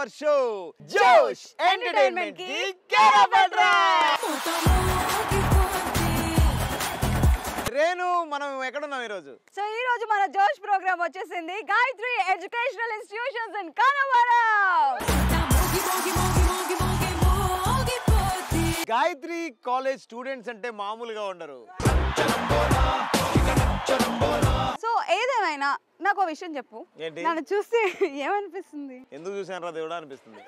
Our show జోష్ entertainment కి కేరబడ్రా. రేణు, మనం ఎక్కడున్నాం ఈరోజు? సో ఈ రోజు మన జోష్ ప్రోగ్రామ్ వచ్చేసింది Gayatri educational institutions in Gannavaram. Gayatri college students అంటే మామూలుగా ఉండరు. సో ఏదేమైనా నాకు విషయం చెప్పు, నన్ను చూస్తే ఏమనిపిస్తుంది? ఎందుకు చూసాను రా దేవుడా అనిపిస్తుంది.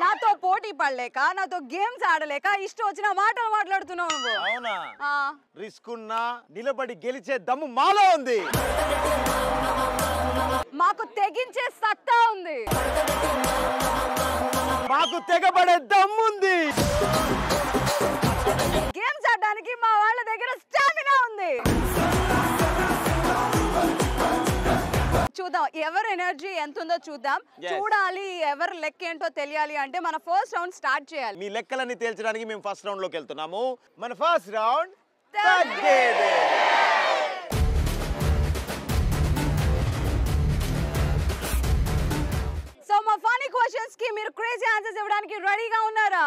నాతో పోటీ పడలేక, నాతో గేమ్స్ ఆడలేక ఇష్టం వచ్చిన మాటలు మాట్లాడుతున్నావు నువ్వు. అవునా? రిస్క్ ఉన్నా నిలబడి గెలిచే దమ్ము మాలో ఉంది. మాకు తెగించే సత్తా ఉంది. మాకు తెగబడే దమ్ముంది. గేమ్స్ ఆడడానికి మా వాళ్ళ దగ్గర స్టామినా ఉంది. చూద్దాం ఎవరు ఎనర్జీ ఎంత ఉందో చూద్దాం. చూడాలి ఎవరు లెక్క ఏంటో తెలియాలి అంటే మన ఫస్ట్ రౌండ్ స్టార్ట్ చేయాలి. మీ లెక్కలన్నీ తేల్చడానికి మేము ఫస్ట్ రౌండ్ లోకి వెళ్తున్నాము. మన ఫస్ట్ రౌండ్ తగ్గేదే. సో మా ఫన్నీ క్వశ్చన్స్ కి మీరు క్రేజీ ఆన్సర్స్ ఇవ్వడానికి రెడీగా ఉన్నారా?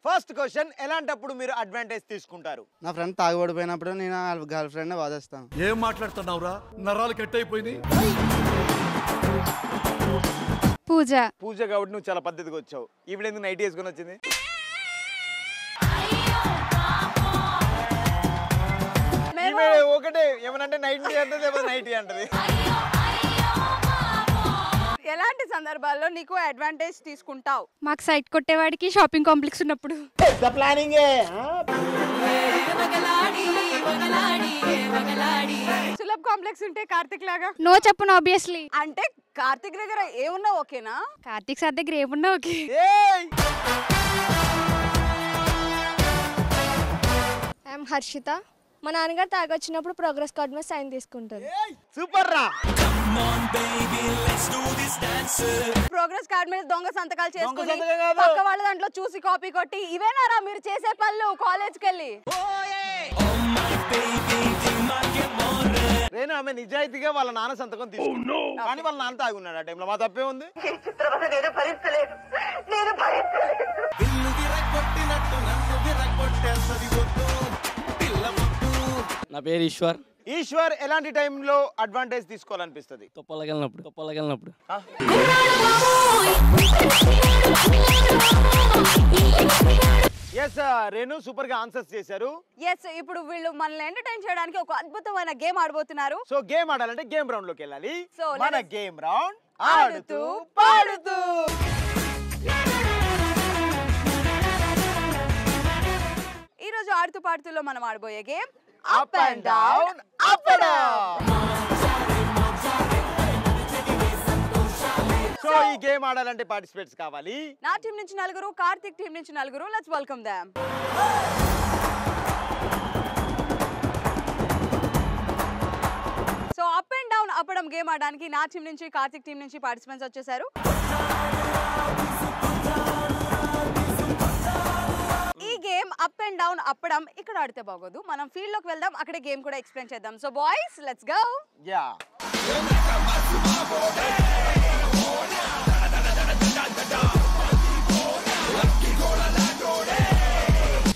ఫస్ట్ క్వశ్చన్, ఎలాంటప్పుడు మీరు అడ్వాంటేజ్ తీసుకుంటారు? నా ఫ్రెండ్ తాగుబడిపోయినప్పుడు నేను గర్ల్ ఫ్రెండ్ వాదిస్తాను. ఏం మాట్లాడుతున్నావురా? నరాలు కట్ అయిపోయింది. పూజ కాబట్టి నువ్వు చాలా పద్ధతిగా వచ్చావు. ఈవిడ ఎందుకు నైట్ వేసుకొని వచ్చింది? ఒకటే ఏమనంటే నైట్ అంటది, నైట్ అంటది. ఎలాంటి సందర్భాల్లో నీకు అడ్వాంటేజ్ తీసుకుంటావు? మాకు సైట్ కొట్టేవాడికి షాపింగ్ కాంప్లెక్స్ ఉన్నప్పుడు. సులభ్ కాంప్లెక్స్ ఉంటే కార్తిక్ లాగా నో చెప్పను ఆబ్వియస్లీ. అంటే కార్తిక్ దగ్గర ఏమున్నా ఓకేనా? కార్తిక్ సార్ దగ్గర ఏమున్నా ఓకే. ఐఎమ్ హర్షిత. మా నాన్నగారు తాగొచ్చినప్పుడు ప్రోగ్రెస్ కార్డ్ మీద సైన్ తీసుకుంటారు. సూపర్ రా. ప్రోగ్రెస్ కార్డ్ మీద దొంగ సంతకాలు చేసుకుని పక్క వాళ్ళ దాంట్లో చూసి కాపీ కొట్టి ఇవేనారా మీరు చేసే పనులు కాలేజ్కి వెళ్ళి? నేను ఆమె నిజాయితీగా వాళ్ళ నాన్న సంతకం తీసుకున్నాను, కానీ వాళ్ళ నాన్న తాగున్నాడు ఆ టైంలో. మా తప్పే ఉంది. నా పేరు ఈశ్వర్. ఈశ్వర్, ఎలాంటి టైంలో అడ్వాంటేజ్ తీసుకోవాలనిపిస్తుంది? తొప్పలకెళ్ళినప్పుడు. ఎస్, రేణు సూపర్ గా ఆన్సర్స్ చేశారు. ఎస్, ఇప్పుడు వీళ్ళు మనల్ని ఎంటర్టైన్ చేయడానికి ఒక అద్భుతమైన గేమ్ ఆడబోతున్నారు. సో గేమ్ ఆడాలంటే గేమ్ రౌండ్ లోకి వెళ్ళాలి. సో మన గేమ్ రౌండ్ ఆడుతూ పాడుతూ. ఈ రోజు ఆడుతూ పాడుతూలో మనం ఆడబోయే game up and down, up and down. So ఈ గేమ్ ఆడాలంటే పార్టిసిపేట్స్ కావాలి. నా టీం నుంచి 4, కార్తిక్ టీం నుంచి 4. Let's welcome them. So up and down appadam game ఆడడానికి నా టీం నుంచి, కార్తిక్ టీం నుంచి పార్టిసిపెంట్స్ వచ్చేసారు. ఈ గేమ్ అప్ అండ్ డౌన్ అప్పడం ఇక్కడ ఆడితే బాగోదు. మనం ఫీల్డ్ లోకి వెళ్దాం, అక్కడే గేమ్ కూడా ఎక్స్ప్లెయిన్ చేద్దాం. So boys let's go. Yeah.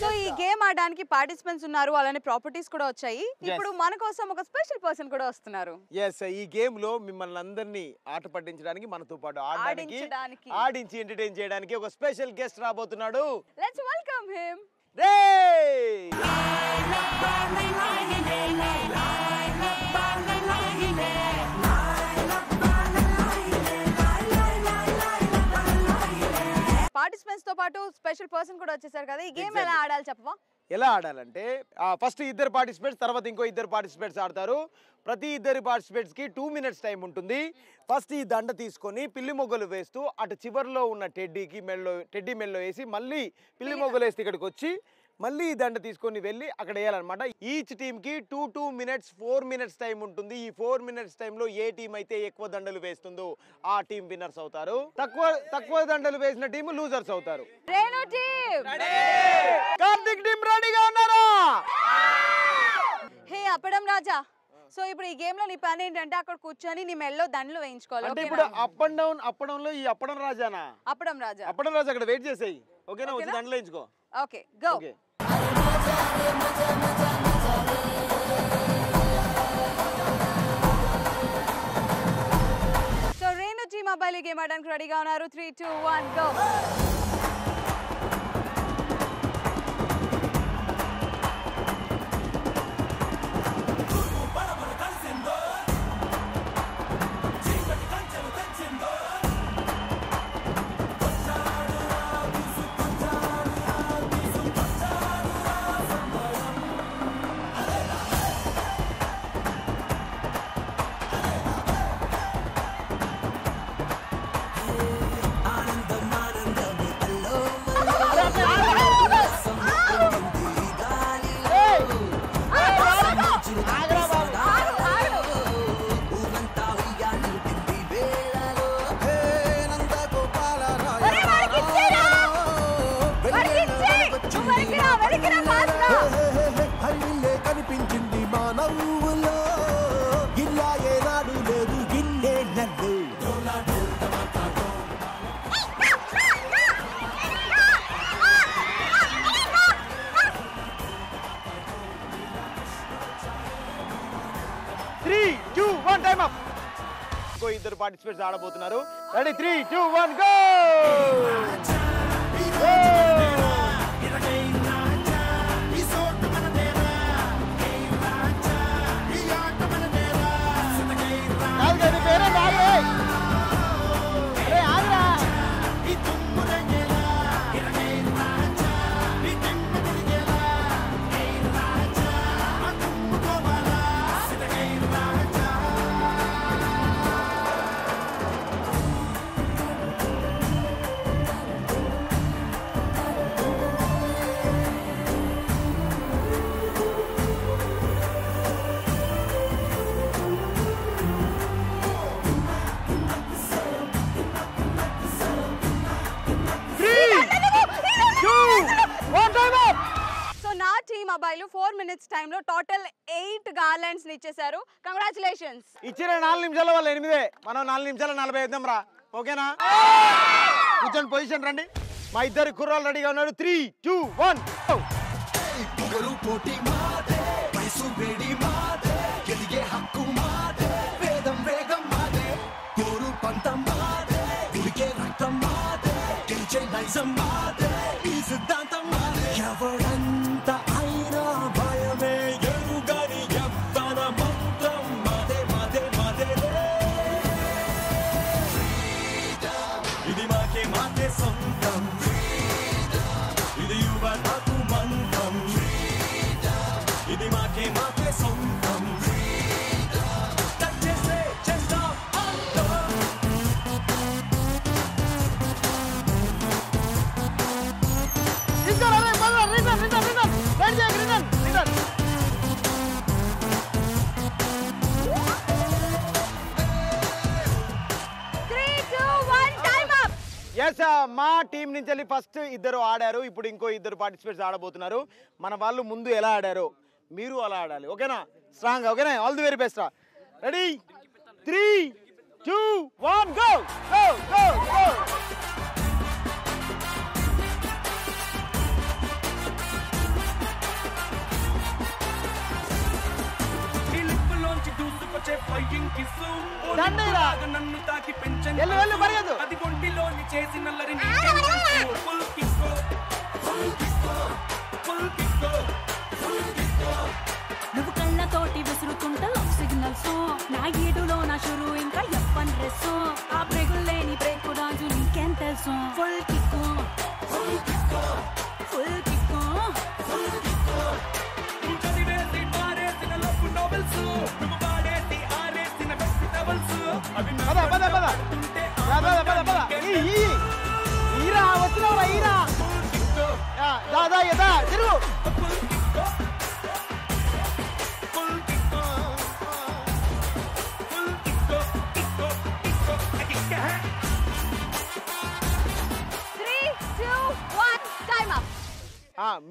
So ఈ గేమ్ ఆడడానికి పార్టిసిపెంట్స్ ఉన్నారు, అలానే ప్రాపర్టీస్ కూడా వచ్చాయి. ఇప్పుడు మన కోసం ఒక స్పెషల్ పర్సన్ కూడా వస్తున్నారు. ఎస్, ఈ గేమ్ లో మిమ్మల్ని అందరినీ ఆట పట్టించడానికి, మనతో పాటు ఆడించి ఎంటర్టైన్ చేయడానికి ఒక స్పెషల్ గెస్ట్ రాబోతున్నాడు. Let's welcome him. పార్టిసిపెంట్స్ తో పాటు స్పెషల్ పర్సన్ కూడా వచ్చేసారు కదా. ఈ గేమ్ ఎలా ఆడాలి చెప్పవా? ఎలా ఆడాలంటే ఫస్ట్ ఇద్దరు పార్టిసిపేట్స్, తర్వాత ఇంకో ఇద్దరు పార్టిసిపేట్స్ ఆడతారు. ప్రతి ఇద్దరు పార్టిసిపేట్స్ కి 2 minutes టైం ఉంటుంది. ఫస్ట్ ఈ దండ తీసుకొని పిల్లి మొగ్గలు వేస్తూ అటు చివర్లో ఉన్న టెడ్డీ మెల్లో వేసి మళ్ళీ పిల్లి మొగ్గలు వేస్తే ఇక్కడికి వచ్చి మళ్ళీ ఈ దండ తీసుకొని వెళ్ళి అక్కడ వేయాలన్నమాట. ఈచ్ టీమ్ కి 2 minutes 4 minutes టైం ఉంటుంది. ఈ 4 minutes టైంలో ఏ టీం అయితే ఎక్కువ దండలు వేస్తుందో ఆ టీం విన్నర్స్ అవుతారు. తక్కువ దండలు వేసిన టీం లూజర్స్ అవుతారు. రేణు టీం కార్తిక్ టీం రెడీగా ఉన్నారా? హే అప్పడం రాజా, సో ఇప్పుడు ఈ గేమ్ లో నీ పని ఏంటంటే అక్కడ కూర్చొని నీ మెల్లో దండలు వేయించుకోవాలి. అంటే ఇప్పుడు అప్ అండ్ డౌన్ అప్పడంలో ఈ అప్పడం రాజానా? అప్పడం రాజా. అప్పడం రాజా అక్కడ వెయిట్ చేసేయి. ఓకేనా? వచ్చి దండలు వేయించుకో. Okay go. Okay. So Renu team అబ్బాయిలు గేమ్ ఆడడానికి రెడీగా ఉన్నారు. 3, 2, 1 గో. కనిపించింది మా నవ్వులో ఇలా ఏనాడు లేదు గిల్లే నన్ను. ఇద్దరు పార్టిసిపేట్స్ ఆడబోతున్నారు. Ready 3, 2, 1 go. అబ్బాయిలు 4 minutes టైం లో టోటల్ 8 గార్లాండ్స్ ని ఇచ్చేశారు. కంగ్రాచులేషన్స్. ఇచ్చిన 4 నిమిషాల వాళ్ళు 8. మనం 4 నిమిషాల 40 ఇద్దాం రా. ఓకేనా? కూర్చొని పొజిషన్ రండి. మా ఇద్దరు కుర్రాళ్ళు రెడీగా ఉన్నారు. 3, 2, 1 పోటీ మాదే వయసు వేడి మాదే ఎదిగే హక్కు మాదే వేదం వేగం మాదే కోరు పంతం మాదే ఉడికే రక్తం మాదే గెలిచే నైజం మాదే ఈ సిద్ధాంతం మాదే ఎవడంత అయినా భయమే ఎరుగని యవ్వన మంత్రం మాదే మాదే మాదే ఇది మాకే మాకే సొంతం ఇది యువతకు మంత్రం ఇది మాకే మాకే సొంతం చేసే చేద్దాం మా టీం నుంచి వెళ్ళి ఫస్ట్ ఇద్దరు ఆడారు. ఇప్పుడు ఇంకో ఇద్దరు పార్టిసిపేట్స్ ఆడబోతున్నారు. మన వాళ్ళు ముందు ఎలా ఆడారో మీరు అలా ఆడాలి. ఓకేనా? స్ట్రాంగ్. ఓకేనా? ఆల్ ది వెరీ బెస్ట్ రా. Ready 3, 2, 1 go go go go. నన్ను తాకి పెంచండి అది ఒంటిలోని చేసి నల్లరి నువ్వు కళ్ళతోటి విసురుతుంట లవ్ సిగ్నల్స్ నా గీడులో నా షురు ఇంకా ఎప్పన్ డ్రెస్ ఆ బ్రేకులు లేని బ్రేక్ రాజు నీకేం తెలుసు full kick full kick full kick చదివేసి పారేసిన లవ్ నోవెల్స్ నువ్వు పాడేసి ఆరేసిన బెస్ట్ నవల్స్ అవి ఈరా వచ్చినావా? ఈరా దాదా యదా తిరుగు.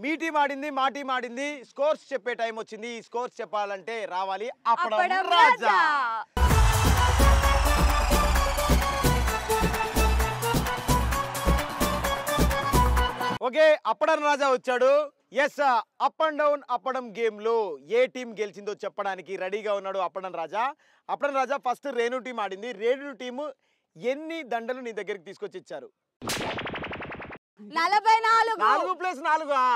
మీ టీం ఆడింది, మా టీం ఆడింది. స్కోర్స్ చెప్పే టైం వచ్చింది. ఈ స్కోర్స్ చెప్పాలంటే రావాలి అప్పడం రాజా. ఓకే, అప్పడం రాజా వచ్చాడు. Yes, up and down appadam game లో ఏ టీం గెలిచిందో చెప్పడానికి రెడీగా ఉన్నాడు అప్పడం రాజా. అప్పడం రాజా ఫస్ట్ రేణు టీం ఆడింది. రేణు టీము ఎన్ని దండలు నీ దగ్గరికి తీసుకొచ్చి ఇచ్చారు? 44. 4 + 4.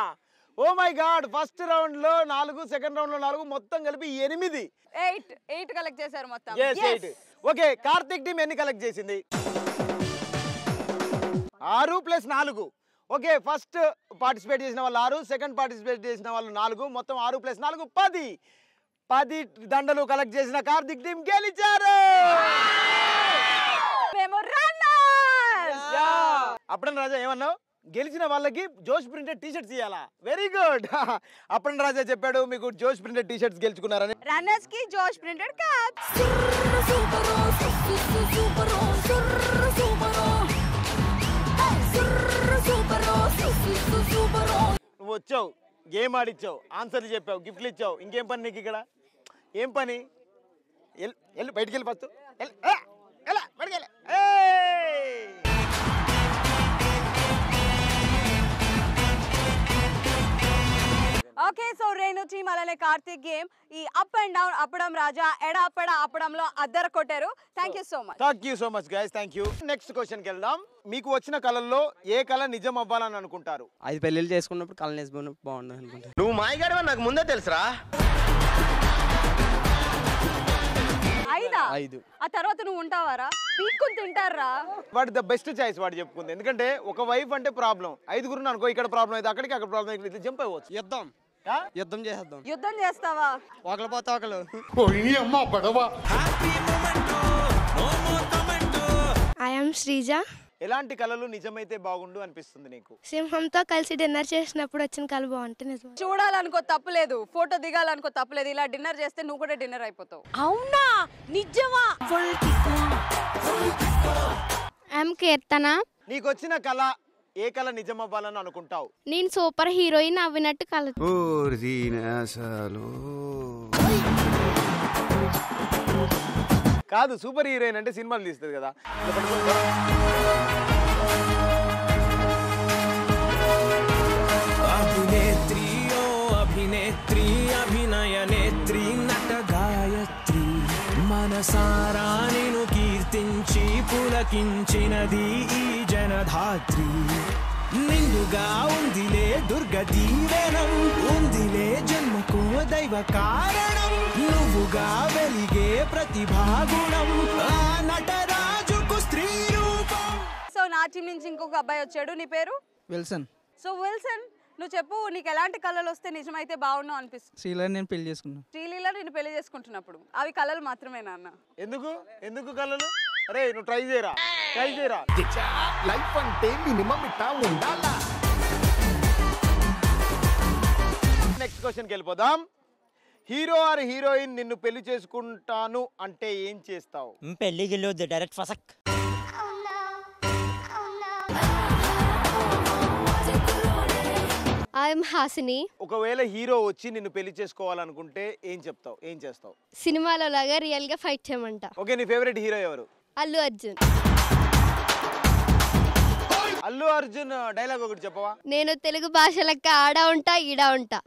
Oh my god, first round లో 4, సెకండ్ రౌండ్ లో 4, మొత్తం కలిపి 8. 8 కలెక్ట్ చేశారు మొత్తం. 8. ఓకే, కార్తిక్ టీం ఎన్ని కలెక్ట్ చేసింది? 6 + 4. ఓకే, ఫస్ట్ పార్టిసిపేట్ చేసిన వాళ్ళు 6, సెకండ్ పార్టిసిపేట్ చేసిన వాళ్ళు 4, మొత్తం 6 + 4 10. 10 దండలు కలెక్ట్ చేసిన కార్తిక్ టీం గెలిచారు. అప్పడం రాజా ఏమన్నావు? గెలిచిన వాళ్ళకి జోష్ ప్రింటెడ్ టీ-షర్ట్స్ ఇవ్వాలా? Very good. అప్పడం రాజా చెప్పాడు మీకు జోష్ ప్రింటెడ్ టీ-షర్ట్స్ గెలుచుకున్నారని. రన్నర్స్ కి జోష్ ప్రింటెడ్ క్యాప్స్. నువ్వు వచ్చావు, గేమ్ ఆడిచ్చావు, ఆన్సర్లు చెప్పావు, గిఫ్ట్లు ఇచ్చావు. ఇంకేం పని నీకు ఇక్కడ? ఏం పని? వెళ్ళి బయటికి వెళ్ళి ఫస్ట్ బయటికి వెళ్ళి. ఓకే, సో రేణు టీమ్ అలానే కార్తిక్ గేమ్ ఈ అప్ అండ్ డౌన్ అప్పడం రాజా ఎడాపెడ అప్పడంలో అద్దర కొట్టారు. Thank you so much. Thank you so much guys, thank you. Next క్వశ్చన్కి వెళ్దాం. మీకు వచ్చిన కళల్లో ఏ కళ నిజం అవ్వాలని అనుకుంటారు? 5 పెళ్ళిళ్ళు చేసుకున్నప్పుడు కళ నిజం బాగుండదు అనుకుంటా. నువ్వు మాయగాడు నాకు ముందే తెలుసురా. 5. ఆ తర్వాత నువ్వు ఉంటావారా? పీక్కుని తింటారా? వాట్ ద బెస్ట్ చాయిస్ వాడు చెప్పుకుంది. ఎందుకంటే ఒక వైఫ్ అంటే ప్రాబ్లం, 5 అనుకో, ఇక్కడ ప్రాబ్లం అయితే అక్కడికి, అక్కడ ప్రాబ్లం అయితే జంప్ అయిపోవచ్చు. యుద్ధం చేసేద్దాం. యుద్ధం చేస్తావా? ఒకళ్ళు పోతే ఒకళ్ళు. I am Sreeja. ఎలాంటి కళలు నిజమైతే బాగుండు అనిపిస్తుంది నీకు? సింహంతో కలిసి డిన్నర్ చేసినప్పుడు వచ్చిన కళ బాగుంటే నిజం. చూడాలనుకో తప్పులేదు, ఫోటో దిగాలనుకో తప్పులేదు. ఇలా డిన్నర్ చేస్తే నువ్వు కూడా డిన్నర్ అయిపోతావు. అవునా? నిజమా? ఐఎమ్ కీర్తన. నీకు వచ్చిన కళ ఏ కళ నిజం అవ్వాలని అనుకుంటావు? నేను సూపర్ హీరోయిన్ అవ్వినట్టు కల. కాదు, సూపర్ హీరోయిన్ అంటే సినిమాలు తీస్తుంది కదా. అభినేత్రి ఓ అభినేత్రి, అభినయ నేత్రి, నట గాయత్రి, మనసారా నిన్ను కీర్తించి పులకించినది ఈ జనధాత్రి. నిండుగా ఉందిలే దుర్గ దీవెనం, ఉందిలే జన్మకో దైవ కారణం, నువ్వుగా వెలిగే ప్రతిభాగుణం, ఆ నటరాజుకు స్త్రీ రూపం. సో నా టీం నుంచి ఇంకొక అబ్బాయి వచ్చాడు. నీ పేరు? విల్సన్. సో విల్సన్, నువ్వు చెప్పు, నీకు ఎలాంటి కళలు వస్తే నిజమైతే బాగున్నావు అనిపిస్తుంది? శ్రీలని నేను పెళ్లి చేసుకున్నాను. శ్రీలీల నేను పెళ్లి చేసుకుంటున్నప్పుడు అవి కళలు మాత్రమే నాన్న. ఎందుకు కళలు? అరే నువ్వు ట్రై చేయరా. లైఫ్ అంటే మినిమం ఇట్టా ఉండాలా. నెక్స్ట్ క్వశ్చన్కి వెళ్ళిపోదాం. హీరో ఆర్ హీరోయిన్ నిన్ను పెళ్లి చేసుకుంటాను అంటే ఏం చేస్తావు? పెళ్లికి వెళ్ళొద్దు, డైరెక్ట్ ఫసక్. ఐఎమ్ హాసిని. ఒకవేళ హీరో వచ్చి నిన్ను పెళ్లి చేసుకోవాలనుకుంటే ఏం చెప్తావు, ఏం చేస్తావు? సినిమాలో లాగా రియల్ గా ఫైట్ చేయమంట. ఓకే, నీ ఫేవరెట్ హీరో ఎవరు? అల్లు అర్జున్. అల్లు అర్జున్ డైలాగ్ ఒకటి చెప్పవా? నేను తెలుగు భాష లెక్క ఆడా ఉంటా ఈడా ఉంటా.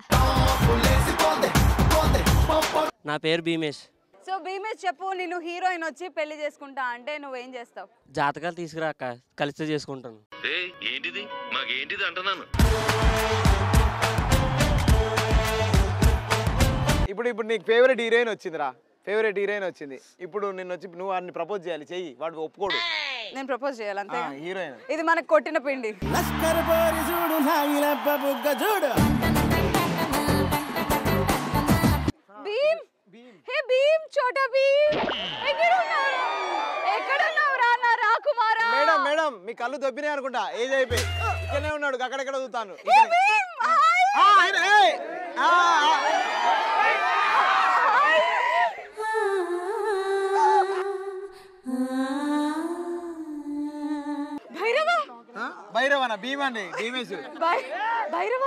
నా పేరు భీమేష్. సో భీమేష్ చెప్పు, నిన్ను హీరోయిన్ వచ్చి పెళ్లి చేసుకుంటా అంటే నువ్వేం చేస్తావు? జాతకాలు తీసుకురాక కలిసి చేసుకుంటాను. ఏంటిది మాకేంటిది అంటున్నాను. ఇప్పుడు నీకు ఫేవరెట్ హీరోయిన్ వచ్చిందిరా, ఫేవరెట్ హీరోయిన్ వచ్చింది. ఇప్పుడు నిన్ను వచ్చి నువ్వు వాడిని ప్రపోజ్ చేయాలి, చెయ్యి. వాడు ఒప్పుకోడు. నేను ప్రపోజ్ చేయాలంతే. హీరోయిన్ ఇది మనకు కొట్టిన పిండి. భీమ్, హే భీమ్, చోటా భీమ్, ఎక్కడున్నావురా నా రాకుమారా? మేడం మీ కళ్ళు దొబ్బినాయి అనుకుంటా, ఏజ్ అయిపోయి ఇక్కడనే ఉన్నాడు, అక్కడెక్కడ చూస్తాను. భైరవ, భైరవనా? భీమ్ అండి, భీమేష్. భైరవ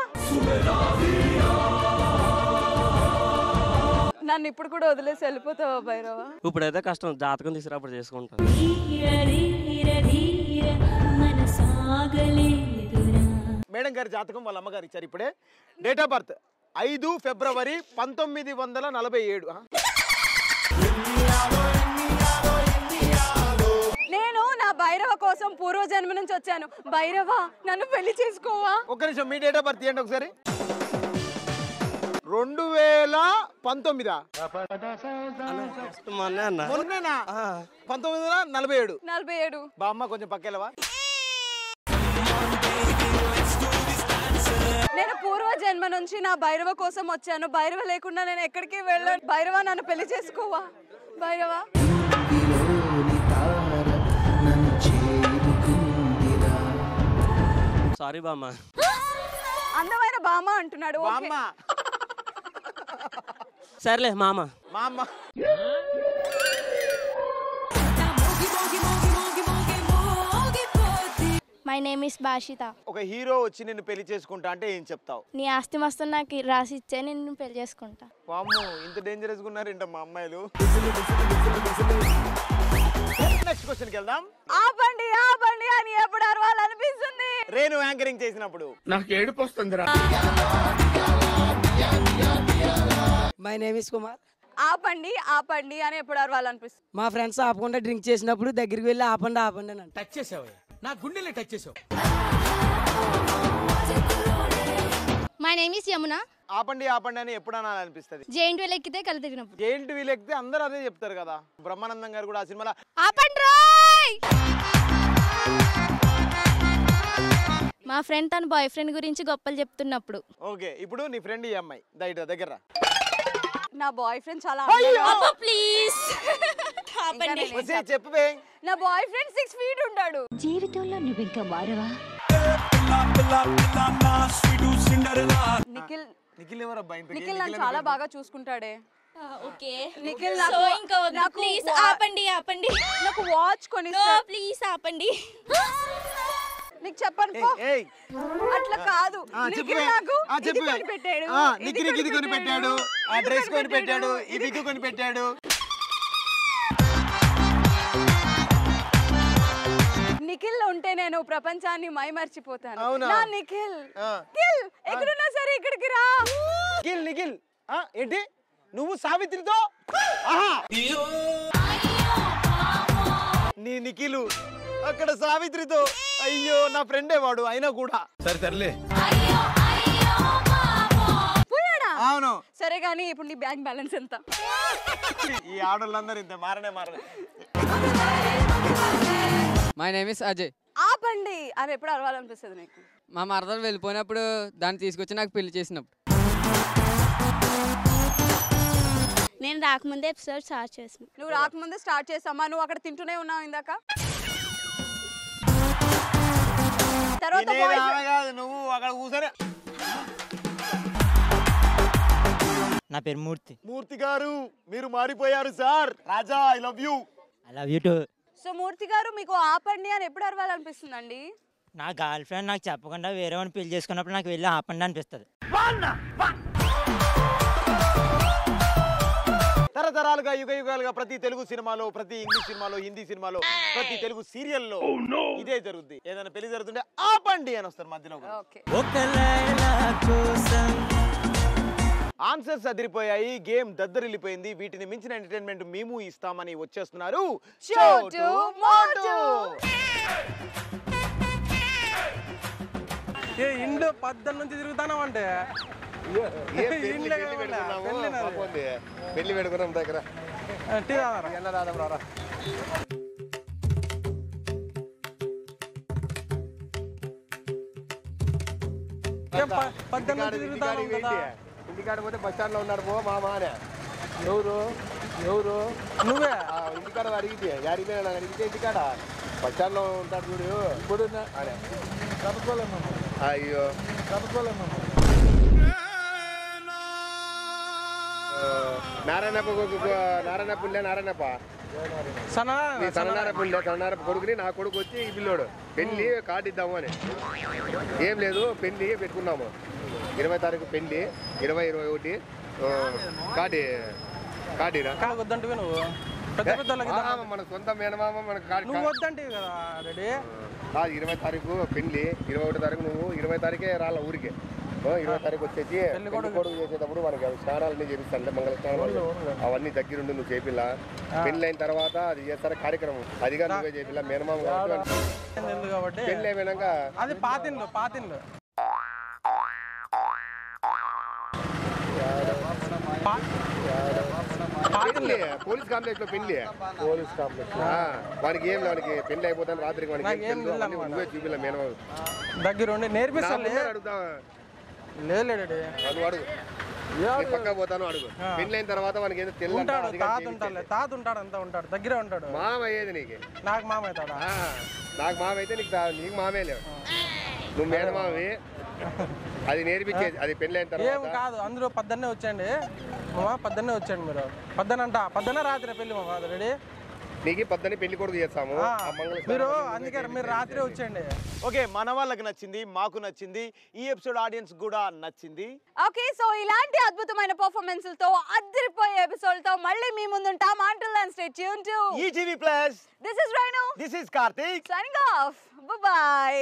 నన్ను ఇప్పుడు కూడా వదిలేసి వెళ్ళిపోతావా భైరవ? ఇప్పుడైతే కష్టం, జాతకం తీసుకురా అప్పుడు చేసుకుంటాను. మేడం గారి జాతకం వాళ్ళ అమ్మగారు ఇచ్చారు ఇప్పుడే. డేట్ ఆఫ్ బర్త్ 5 ఫిబ్రవరి 1947. నేను నా భైరవ కోసం పూర్వజన్మ నుంచి వచ్చాను. భైరవ నన్ను పెళ్లి చేసుకోవా? ఒక్క నిమిషం, మీ డేట్ ఆఫ్ బర్త్ ఏంటి ఒకసారి? 2019. మొన్నేనా? 1947. 47. బామ్మ కొంచెం పక్కెళ్ళవా? నేను పూర్వజన్మ నుంచి నా భైరవ కోసం వచ్చాను. భైరవ లేకుండా నేను ఎక్కడికి వెళ్ళాను. భైరవ నన్ను పెళ్లి చేసుకోవా? భైరవ సారీ బామ్మ. అందమైన బామ్మ అంటున్నాడు. బామ్మ సర్లే మామ. మా అమ్మ. My name is Bhashita. ఒక హీరో వచ్చి నిన్ను పెళ్లి చేసుకుంటా అంటే ఏం చెప్తావు? నీ ఆస్తి మొత్తం నాకు రాసి ఇచ్చే నిన్ను పెళ్లి చేసుకుంటా. వామ్మో, ఇంత డేంజరస్ గా ఉన్నారు ఏంట మా అమ్మాయిలు. నెక్స్ట్ క్వశ్చన్కి వెళ్దాం. ఆపండి ఆపండి అని ఎప్పుడు అరవాలనిపిస్తుంది? రేణు యాంకరింగ్ చేసినప్పుడు. నాకు ఏడుపు వస్తుందిరా. My name is Kumar. ఆపండి ఆపండి అని ఎప్పుడు అరవాలనిపిస్తుంది? మా ఫ్రెండ్స్ ఆపకుండా డ్రింక్ చేసినప్పుడు దగ్గరికి వెళ్ళి ఆపండి ఆపండి అని టచ్ చేసావు, నా గుండెల్ని టచ్ చేసావు. My name is Yamuna. ఆపండి ఆపండి అని ఎప్పుడు అనాలనిపిస్తుంది? జైంట్ వీల్ ఎక్కితే కళ్ళు తిరిగినప్పుడు. జైంట్ వీల్ ఎక్కితే అందరూ అదే చెప్తారు కదా. బ్రహ్మానందం గారు కూడా ఆ సినిమాలో ఆపండి రోయ్. మా ఫ్రెండ్ తన బాయ్ ఫ్రెండ్ గురించి గొప్పలు చెప్తున్నప్పుడు. ఓకే, ఇప్పుడు నీ ఫ్రెండ్ ఈ అమ్మాయి దగ్గర. నా బాయ్ ఫ్రెండ్ చాలా ప్లీజ్ చెప్పవే. నా బాయ్ ఫ్రెండ్ 6 feet ఉంటాడు. జీవితంలో నువ్వు ఇంకా మారవా? నిఖిల్ నిఖిల్ ఎవరబ్బా? నిఖిల్ నన్ను చాలా బాగా చూసుకుంటాడే. ఓకే నిఖిల్ నాకు ప్లీజ్ ఆపండి ఆపండి. నాకు వాచ్ కొని ప్లీజ్ ఆపండి. నీకు చెప్పను పో. అట్లా కాదు. నిఖిల్ నాకు ఇది కొని పెట్టాడు. నిఖిల్ ఇది కొని పెట్టాడు, ఆ డ్రెస్ కొని పెట్టాడు, ఇది కొని పెట్టాడు. నిఖిల్ ఉంటే నేను ప్రపంచాన్ని మైమర్చిపోతాను. అవునా? నా నిఖిల్ ఎక్కడున్నా సరే ఇక్కడికి రా. నిఖిల్ ఏంటి నువ్వు సావిత్రితో? నీ నిఖిల్ అక్కడ సావిత్రితో. అయ్యో, నా ఫ్రెండే వాడు అయినా కూడా. సర్లే. పోయాడా? అవును. సరే గానీ ఇప్పుడు నీ బ్యాంక్ బ్యాలెన్స్ ఎంత? ఈ ఆడోళ్ళందరూ ఇంత మారనే. My name is Ajay. ఆపండి అని ఎప్పుడు అరవాలనిపిస్తుంది నీకు? మా మరదలు వెళ్ళిపోయినప్పుడు దాన్ని తీసుకొచ్చి నాకు పెళ్లి చేసినప్పుడు. నేను రాకముందే ఎపిసోడ్ స్టార్ట్ చేసాను. నువ్వు రాకముందే స్టార్ట్ చేసామా? నువ్వు అక్కడ తింటూనే ఉన్నావు ఇందాక. తర్వాత కాదు, నువ్వు అక్కడ కూర్చొని. నా పేరు మూర్తి. మూర్తి గారు మీరు మారిపోయారు sir. Raja, I love you. I love you too. So Murthy గారు మీకు ఆపండి అని ఎప్పుడు అరవాలనిపిస్తుందండి? నా గర్ల్ ఫ్రెండ్ నాకు చెప్పకుండా వేరే వాడిని పెళ్లి చేసుకున్నప్పుడు నాకు వెళ్ళి ఆపండి అనిపిస్తుంది. తరతరాలుగా యుగ యుగాలుగా ప్రతి తెలుగు సినిమాలో, ప్రతి ఇంగ్లీష్ సినిమాలో, హిందీ సినిమాలో, ప్రతి తెలుగు సీరియల్లో ఇదే జరుగుద్ది. ఏదైనా పెళ్లి జరుగుతుంటే ఆపండి అని వస్తారు మధ్యలో. ఆన్సర్స్ అదిరిపోయాయి, గేమ్ దద్దరిల్లిపోయింది. వీటిని మించిన ఎంటర్టైన్మెంట్ మేము ఇస్తామని వచ్చేస్తున్నారు చోటు మోటు. ఇంట్లో 10 నుంచి తిరుగుతాను అంటే పెళ్లి పెట్టుకున్నాం దగ్గర. ఇంటికాడ పోతే బస్ స్టాండ్ లో ఉన్నాడు పో మామా అని. ఎవరు ఎవరు నువ్వే? ఇంటికాడ అడిగితే అడిగితే అడిగితే ఇంటికాడ బస్ స్టాండ్ లో ఉంటాడు చూడు. ఇప్పుడు కనుక్కోలేము. అయ్యో కనుక్కోలేము. నారాయణప్ప సన్నారప్ప కొడుకుని నా కొడుకు వచ్చి ఈ పిల్లోడు పెళ్లి కార్డు ఇద్దాము అని. ఏం లేదు, పెళ్లి పెట్టుకున్నాము 20 తారీఖు పెళ్లి, 20, 21 కార్డీరా వద్దంటే నువ్వు మన సొంత మేనమామ మనకు కార్డు నువ్వు వద్దంటే కదా రెడీ. 20 తారీఖు పెళ్లి, 21 తారీఖు నువ్వు 20 తారీఖే రాళ్ళ ఊరికి. 20 తారీఖు వచ్చేసి పెళ్లి కొడుకు చేసేటప్పుడు మనకి స్నానాలన్నీ చేపిస్తాను, మంగళ స్నానాలు అవన్నీ దగ్గరుండి నువ్వు చేపిల్లా. పెళ్లి అయిన తర్వాత అది చేస్తారా కార్యక్రమం, అదిగా నువ్వే చేపిల్లా. మేనమామ కాబట్టి పెళ్లి అయిపోయినాక అది పాతిన్లు పోలీస్ కాంప్లెక్స్ లో పెళ్లి. వానికి ఏం వానికి పెళ్లి అయిపోతాను రాత్రికి వానికి నువ్వే చూపిల్లా. మేనమామ దగ్గరుండి నేర్పిస్తాను. అడుగుతా లేదు అడుగు, పక్క పోతాను అడుగు. పెళ్లి అయిన తర్వాత మనకి ఏదో తాత ఉంటాడు అంతా ఉంటాడు, దగ్గరే ఉంటాడు. మామ అయ్యేది నీకు? నాకు మామ అవుతాడా? నాకు మామ అయితే నీకు మామే లేవు, నువ్వు మేనమావి. అది నేర్పించేది, అది పెళ్లి అయిన తర్వాత ఏం కాదు. అందరూ పొద్దున్నే వచ్చేయండి మామ, పొద్దున్నే వచ్చేయండి మీరు. పొద్దున్న రాత్రి పెళ్లి మామ రెడీ. నీకు పొద్దున్నే పెళ్లి కొడుకు చేస్తాము మీరు, అందుకే మీరు రాత్రి వచ్చేయండి. ఓకే, మన వాళ్ళకి నచ్చింది, మాకు నచ్చింది, ఈ ఎపిసోడ్ ఆడియన్స్ కూడా నచ్చింది. ఓకే, సో ఇలాంటి అద్భుతమైన పర్ఫార్మెన్స్లతో అదిరిపోయే ఎపిసోడ్తో మళ్ళీ మీ ముందుంటాం. Until then, stay tuned to ETV Plus. This is Renu. This is Karthik. Signing off. Bye bye.